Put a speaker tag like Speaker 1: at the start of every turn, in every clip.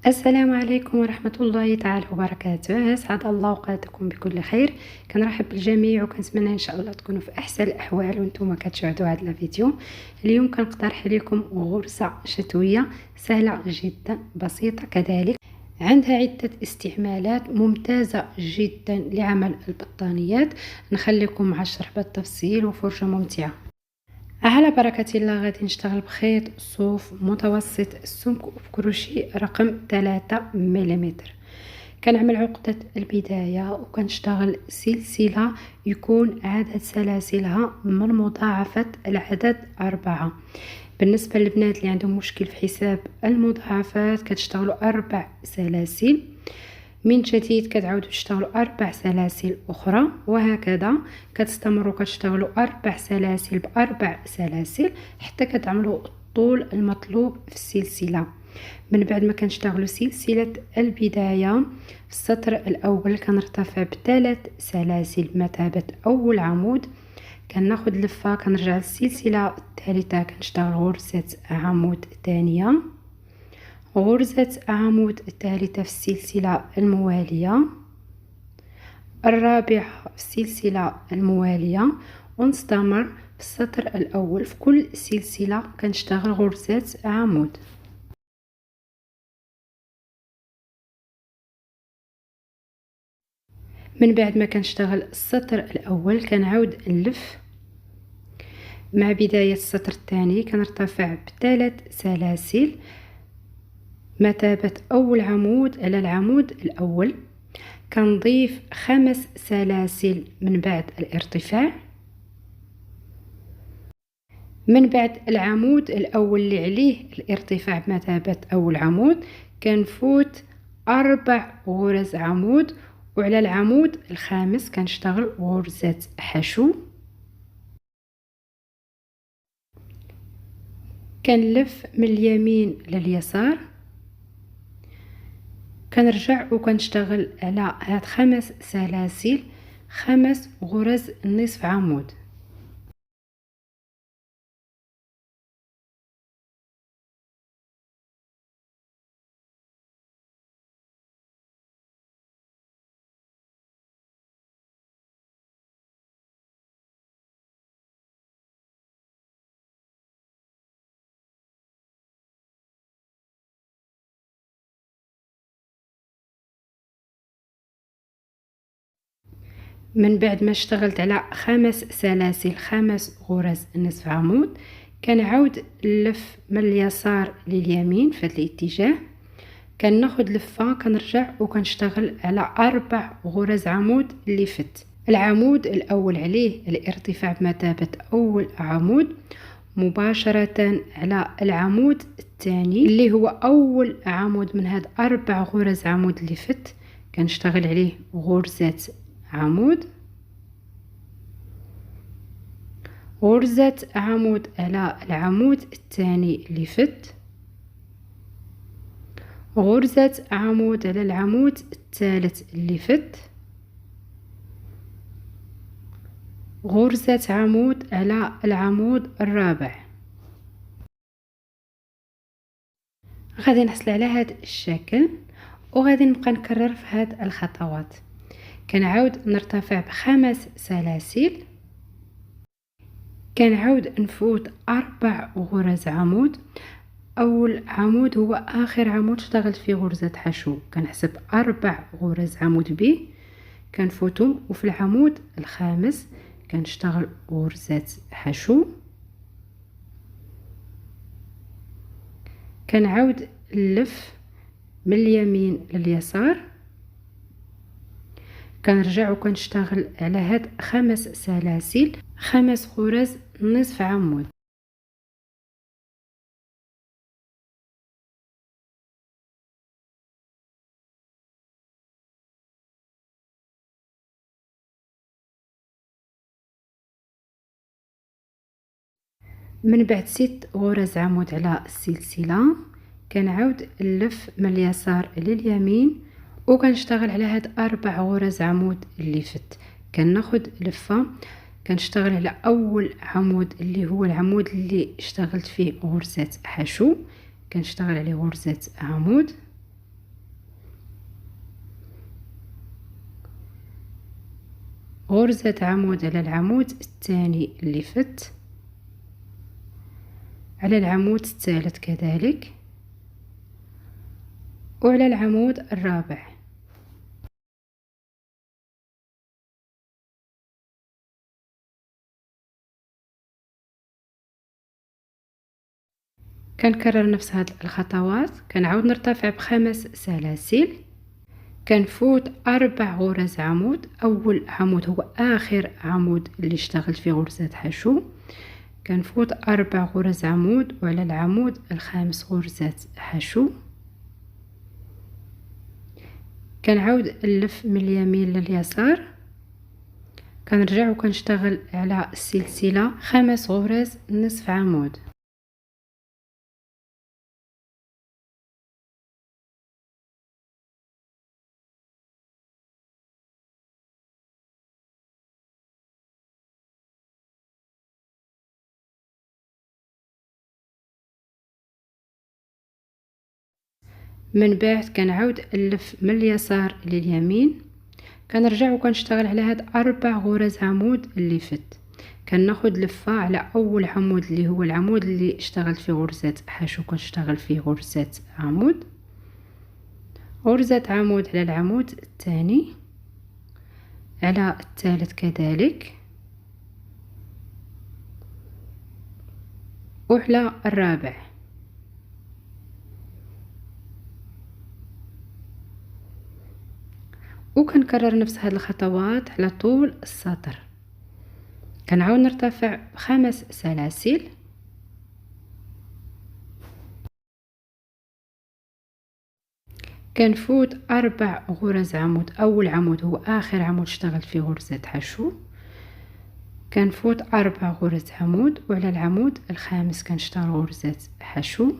Speaker 1: السلام عليكم ورحمة الله تعالى وبركاته. أسعد الله أوقاتكم بكل خير. كنرحب بالجميع وكنتمنى إن شاء الله تكونوا في أحسن الأحوال وانتم كتشاهدوا هذا الفيديو. اليوم كنقترح لكم غرزة شتوية سهلة جدا بسيطة كذلك، عندها عدة استعمالات ممتازة جدا لعمل البطانيات. نخليكم مع الشرح بالتفصيل وفرجة ممتعة. على بركة الله غادي نشتغل بخيط صوف متوسط السمك وبكروشي رقم 3 ملم. كنعمل عقدة البداية وكنشتغل سلسلة يكون عدد سلاسلها من مضاعفة العدد 4. بالنسبة للبنات اللي عندهم مشكل في حساب المضاعفات كتشتغلوا 4 سلاسل، من جديد كتعاودوا تشتغلوا 4 سلاسل اخرى، وهكذا كتستمروا كتشتغلوا 4 سلاسل ب4 سلاسل حتى كتعملوا الطول المطلوب في السلسله. من بعد ما كنشتغلوا سلسله البدايه في السطر الاول كنرتفع ب3 سلاسل مثابه اول عمود، كناخذ لفه كنرجع للسلسله الثالثه كنشتغل غرزه عمود ثانيه، غرزة عمود الثالثة في السلسلة الموالية، الرابعة في السلسلة الموالية، ونستمر في السطر الأول في كل سلسلة كنشتغل غرزة عمود. من بعد ما كنشتغل السطر الأول كنعاود نلف، مع بداية السطر الثاني كنرتفع ب3 سلاسل مثابة أول عمود على العمود الأول، كنضيف 5 سلاسل من بعد الارتفاع. من بعد العمود الأول اللي عليه الارتفاع بمثابة أول عمود كنفوت 4 غرز عمود، وعلى العمود الخامس كنشتغل غرزة حشو، كنلف من اليمين لليسار، كنرجع وكنشتغل على هاد 5 سلاسل 5 غرز نصف عمود. من بعد ما اشتغلت على 5 سلاسل 5 غرز نصف عمود كنعاود نلف من اليسار لليمين في هذا الاتجاه، كناخذ لفه كنرجع وكنشتغل على 4 غرز عمود اللي فت. العمود الاول عليه الارتفاع بمثابه اول عمود، مباشره على العمود الثاني اللي هو اول عمود من هاد 4 غرز عمود اللي فت كنشتغل عليه غرزه عمود، غرزة عمود على العمود الثاني اللي فت، غرزة عمود على العمود الثالث اللي فت، غرزة عمود على العمود الرابع. غادي نحصل على هذا الشكل وغادي نبقى نكرر في هذه الخطوات. كنعاود نرتفع ب5 سلاسل، كنعاود نفوت 4 غرز عمود، اول عمود هو اخر عمود اشتغلت فيه غرزة حشو كنحسب 4 غرز عمود به كنفوتهم، وفي العمود الخامس كنشتغل غرزة حشو، كنعاود نلف من اليمين لليسار، كنرجع وكنشتغل على هاد 5 سلاسل 5 غرز نصف عمود. من بعد 6 غرز عمود على السلسلة كنعاود نلف من اليسار لليمين وكنشتغل على هاد 4 غرز عمود اللي فت، كناخد لفة كنشتغل على اول عمود اللي هو العمود اللي اشتغلت فيه غرزة حشو كنشتغل عليه غرزة عمود، غرزة عمود على العمود الثاني اللي فت، على العمود الثالث كذلك، وعلى العمود الرابع. كنكرر نفس هاد الخطوات. كنعاود نرتفع ب5 سلاسل، كنفوت 4 غرز عمود. اول عمود هو اخر عمود اللي اشتغلت فيه غرزة حشو، كنفوت 4 غرز عمود، وعلى العمود الخامس غرزة حشو. كنعاود نلف من اليمين لليسار، كنرجع وكنشتغل على السلسلة 5 غرز نصف عمود. من بعد كنعاود نلف من اليسار لليمين، كنرجع وكنشتغل على هاد 4 غرز عمود اللي فت. كناخد لفة على اول عمود اللي هو العمود اللي اشتغلت فيه غرزة حشو، كنشتغل فيه غرزة عمود، غرزة عمود على العمود الثاني، على الثالث كذلك، وعلى الرابع. وكنكرر نفس هاد الخطوات على طول السطر. كنعاود نرتفع ب5 سلاسل، كنفوت 4 غرز عمود. اول عمود هو اخر عمود اشتغلت فيه غرزة حشو، كنفوت 4 غرز عمود، وعلى العمود الخامس كنشتغل غرزة حشو.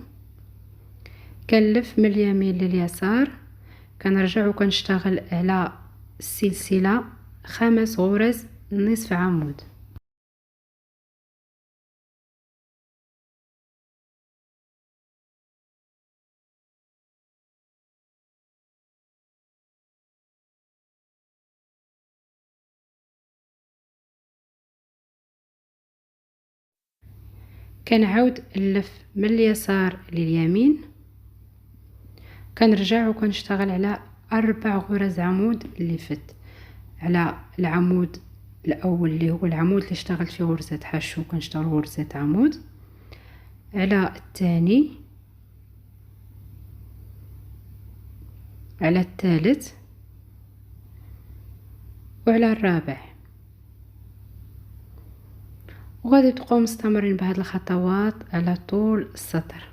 Speaker 1: كنلف من اليمين لليسار، كنرجع وكنشتغل على السلسلة 5 غرز نصف عمود. كنعاود نلف من اليسار لليمين، كنرجع وكنشتغل على 4 غرز عمود اللي فت. على العمود الاول اللي هو العمود اللي اشتغلت فيه غرزة حشو كنشتغل غرزة عمود، على الثاني، على الثالث، وعلى الرابع. وغادي تبقاو مستمرين بهاد الخطوات على طول السطر.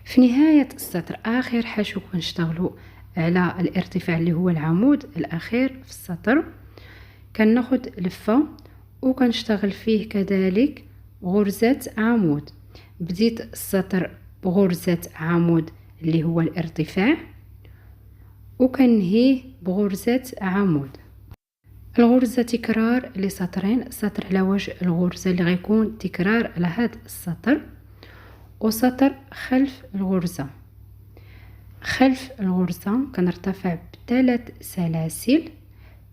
Speaker 1: في نهاية السطر اخر حشو كنشتغلوا على الارتفاع اللي هو العمود الاخير في السطر، كناخد لفة وكنشتغل فيه كذلك غرزة عمود. بديت السطر بغرزة عمود اللي هو الارتفاع، وكنهيه بغرزة عمود. الغرزة تكرار لسطرين، سطر على وجه الغرزة اللي غيكون تكرار على هذا السطر، وسطر خلف الغرزة. خلف الغرزة كنرتفع ب3 سلاسل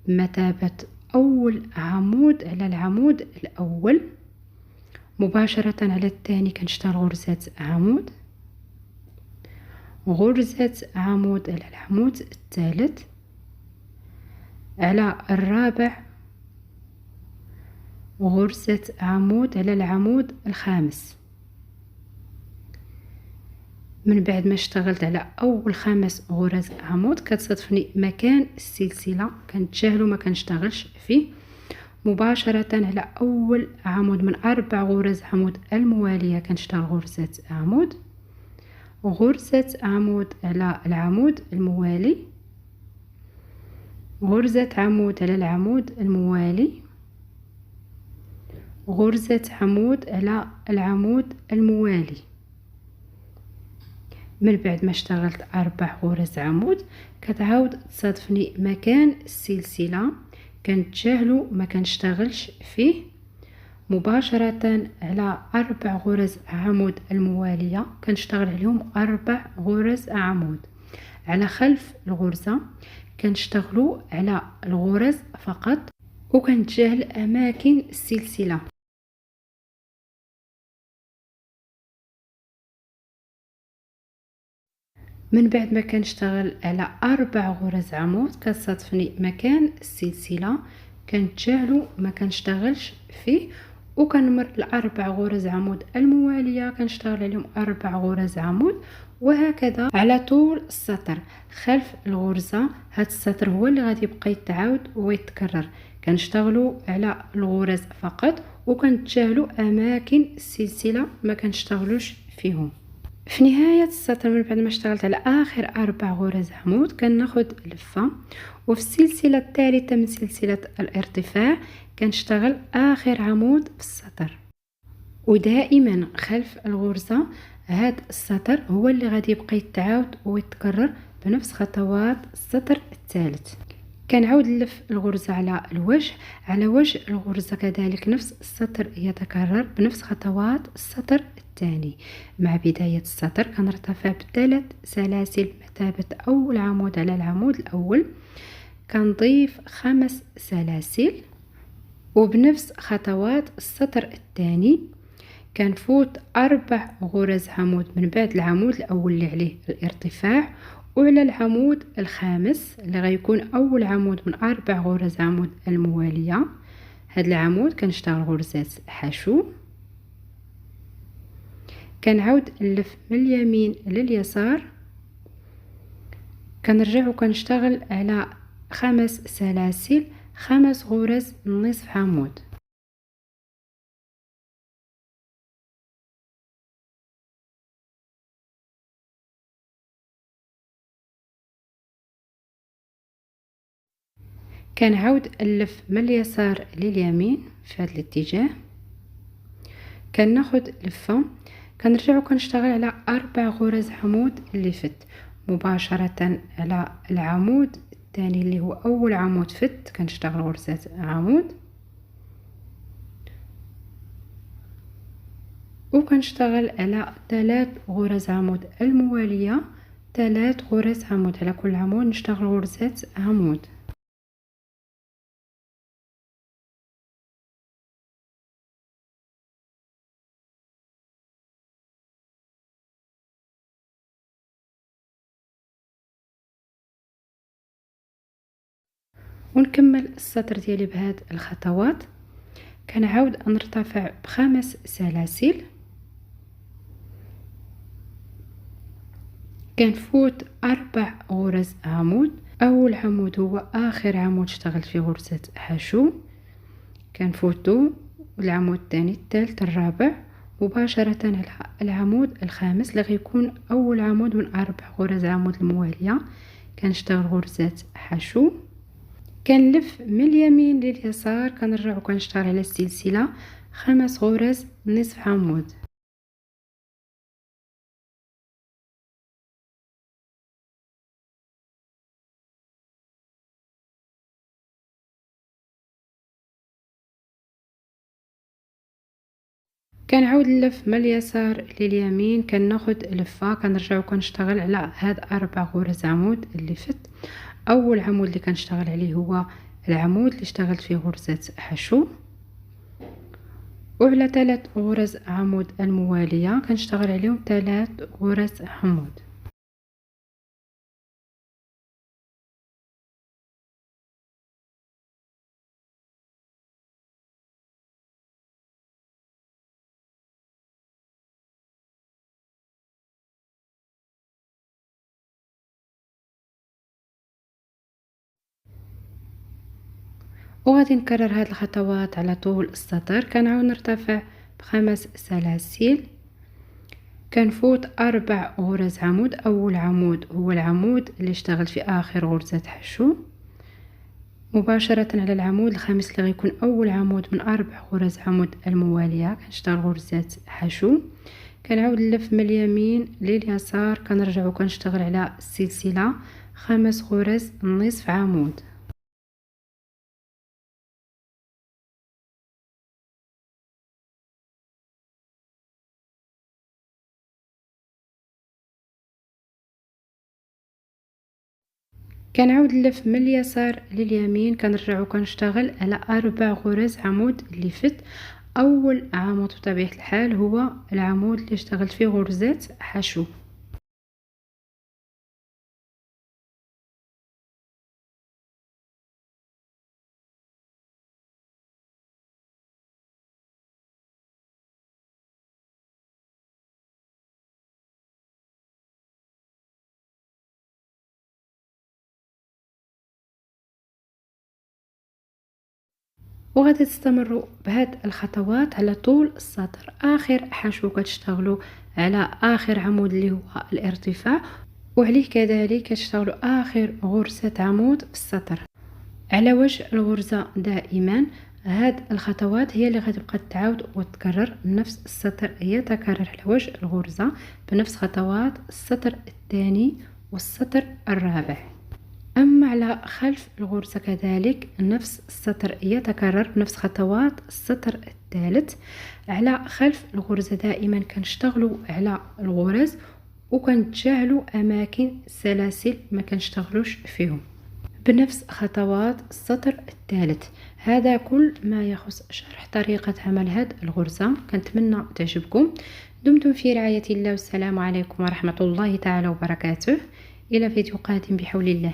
Speaker 1: بمثابة أول عمود على العمود الأول، مباشرة على الثاني كنشتغل غرزة عمود، غرزة عمود على العمود الثالث، على الرابع غرزة عمود على العمود الخامس. من بعد ما اشتغلت على اول 5 غرز عمود كتصادفني مكان السلسلة كنتجاهلو ما كنشتغلش فيه، مباشرة على اول عمود من 4 غرز عمود الموالية كنشتغل غرزة عمود، غرزة عمود على العمود الموالي، غرزة عمود على العمود الموالي، غرزة عمود على العمود الموالي. من بعد ما اشتغلت 4 غرز عمود كتعاود تصادفني مكان السلسلة كنتجاهلو ما كنشتغلش فيه، مباشرة على 4 غرز عمود الموالية كنشتغل عليهم 4 غرز عمود. على خلف الغرزة كنشتغلوا على الغرز فقط وكنتجاهل اماكن السلسله. من بعد ما كنشتغل على 4 غرز عمود كتصادفني مكان السلسله كنتجاهلو ما كنشتغلش فيه، وكنمر الاربع غرز عمود المواليه كنشتغل عليهم 4 غرز عمود، وهكذا على طول السطر خلف الغرزه. هاد السطر هو اللي غادي يبقى يتعاود ويتكرر. كنشتغلوا على الغرز فقط وكنتجاهلوا اماكن السلسله ما كنشتغلوش فيهم. في نهاية السطر من بعد ما اشتغلت على آخر 4 غرز عمود كناخد لفة، وفي السلسلة الثالثة من سلسلة الارتفاع كنشتغل آخر عمود في السطر. ودائما خلف الغرزة هاد السطر هو اللي غادي يبقى يتعاود ويتكرر بنفس خطوات السطر الثالث. كنعاود نلف الغرزة على الوجه، على وجه الغرزة كذلك نفس السطر يتكرر بنفس خطوات السطر الثاني. مع بداية السطر كنرتفع ب3 سلاسل مثابة أول عمود على العمود الأول، كنضيف 5 سلاسل وبنفس خطوات السطر الثاني كنفوت 4 غرز عمود من بعد العمود الأول اللي عليه الارتفاع، وعلى العمود الخامس اللي غيكون أول عمود من 4 غرز عمود الموالية. هاد العمود كنشتغل غرزات حشو، كنعاود نلف من اليمين لليسار، كنرجع وكنشتغل على 5 سلاسل 5 غرز نصف عمود. كنعاود نلف من اليسار لليمين في هذا الاتجاه، كناخد لفة، كنرجع وكنشتغل على 4 غرز عمود اللي فت مباشرة على العمود الثاني اللي هو أول عمود فت كنشتغل غرزات عمود، وكنشتغل على 3 غرز عمود الموالية 3 غرز عمود على كل عمود نشتغل غرزات عمود. ونكمل السطر ديالي بهاد الخطوات. كنعاود نرتفع ب5 سلاسل، كنفوت 4 غرز عمود. اول عمود هو اخر عمود اشتغلت فيه غرزة حشو، كنفوتو العمود الثاني الثالث الرابع مباشرة على العمود الخامس اللي غيكون اول عمود من 4 غرز عمود الموالية. كنشتغل غرزات حشو، كنلف من اليمين لليسار، كنرجع وكنشتغل على السلسلة 5 غرز نصف عمود. كنعاود نلف من اليسار لليمين، كناخد لفة، كنرجع وكنشتغل على هاد 4 غرز عمود اللي فت. اول عمود اللي كنشتغل عليه هو العمود اللي اشتغلت فيه غرزة حشو، وعلى 3 غرز عمود الموالية كنشتغل عليهم 3 غرز عمود. وغادي نكرر هاد الخطوات على طول السطر. كنعاود نرتفع ب5 سلاسل، كنفوت 4 غرز عمود. اول عمود هو العمود اللي اشتغلت في اخر غرزة حشو مباشرة على العمود الخامس اللي غيكون اول عمود من 4 غرز عمود الموالية كنشتغل غرزات حشو. كنعاود نلف من اليمين لليسار، كنرجع وكنشتغل على السلسلة 5 غرز نصف عمود. كنعاود نلف من اليسار لليمين، كنرجع وكنشتغل على 4 غرز عمود اللي فت. اول عمود بطبيعه الحال هو العمود اللي اشتغلت فيه غرزات حشو. وغادي تستمروا بهاد الخطوات على طول السطر. اخر حشو كتشتغلوا على اخر عمود اللي هو الارتفاع، وعليه كذلك كتشتغلوا اخر غرزة عمود في السطر على وجه الغرزة. دائما هاد الخطوات هي اللي غتبقى تعاود وتكرر، نفس السطر يتكرر على وجه الغرزة بنفس خطوات السطر الثاني والسطر الرابع. أما على خلف الغرزة كذلك نفس السطر يتكرر بنفس خطوات السطر الثالث. على خلف الغرزة دائما كنشتغلوا على الغرز وكنتجاهلوا أماكن السلاسل ما كنشتغلوش فيهم بنفس خطوات السطر الثالث. هذا كل ما يخص شرح طريقة عمل هذه الغرزة. كنتمنى تعجبكم. دمتم في رعاية الله، والسلام عليكم ورحمة الله تعالى وبركاته. إلى فيديو قادم بحول الله.